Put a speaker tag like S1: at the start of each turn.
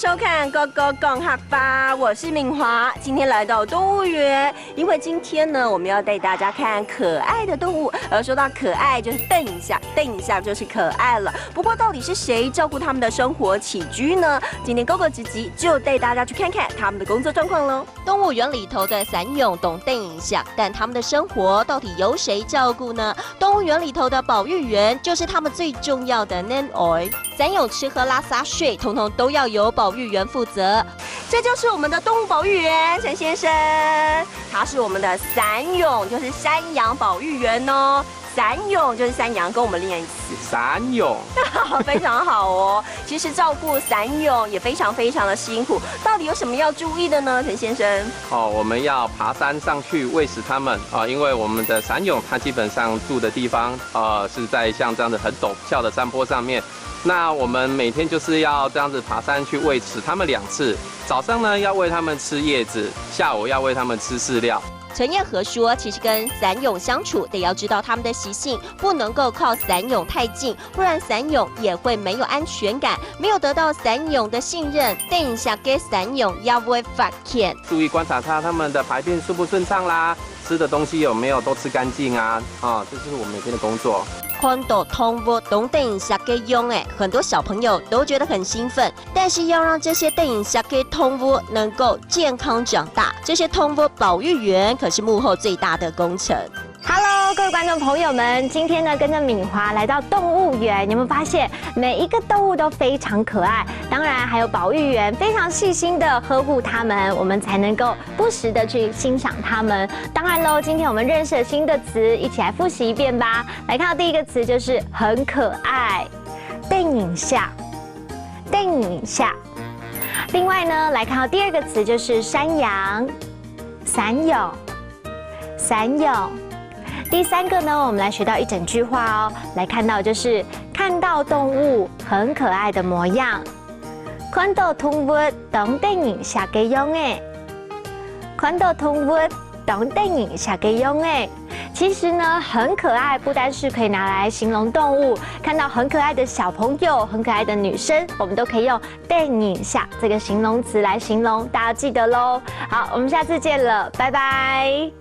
S1: 收看《狗狗讲哈吧》，我是敏华。今天来到动物园，因为今天呢，我们要带大家看可爱的动物。而说到可爱，就是瞪一下，瞪一下就是可爱了。不过，到底是谁照顾他们的生活起居呢？今天狗狗直击就带大家去看看他们的工作状况喽。
S2: 动物园里头的散蛹懂瞪一下，但他们的生活到底由谁照顾呢？动物园里头的保育员就是他们最重要的 nan oi。散蛹吃喝拉撒睡，统统都要由保育员负责。
S1: 这就是我们的动物保育员陈先生，他是我们的散蛹，就是山羊保育员哦。散蛹就是山羊，跟我们练一次。
S3: 散蛹，
S1: 非常好哦。其实照顾散蛹也非常的辛苦，到底有什么要注意的呢，陈先生？
S3: 我们要爬山上去喂食它们因为我们的散蛹它基本上住的地方是在像这样子很陡峭的山坡上面。那我们每天就是要这样子爬山去喂食它们2次，早上呢要喂它们吃叶子，下午要喂它们吃饲料。
S2: 陈彦和说，其实跟散蛹相处得要知道它们的习性，不能够靠散蛹太近，不然散蛹也会没有安全感，没有得到散蛹的信任，等一下给散蛹也会发现。
S3: 注意观察它们的排便顺不顺畅啦，吃的东西有没有都吃干净啊，这就是我们每天的工作。
S2: 看到动物懂瞪一下给用很多小朋友都觉得很兴奋，但是要让这些瞪一下给动物能够健康长大，这些动物保育员可是幕后最大的工程。
S4: Hello， 各位观众朋友们，今天呢跟着敏华来到动物园，有没有发现每一个动物都非常可爱？当然还有保育员非常细心的呵护它们，我们才能够不时的去欣赏它们。当然喽，今天我们认识了新的词，一起来复习一遍吧。来看到第一个词就是很可爱，瞪影下，瞪影下。另外呢，来看到第二个词就是山羊，散蛹，散蛹。第三个呢，我们来学到一整句话哦。来看到就是看到动物很可爱的模样，看到动物懂瞪影下嘅用诶，看到动物懂瞪影下嘅用诶。其实呢，很可爱不单是可以拿来形容动物，看到很可爱的小朋友、很可爱的女生，我们都可以用瞪影下这个形容词来形容，大家记得喽。好，我们下次见了，拜拜。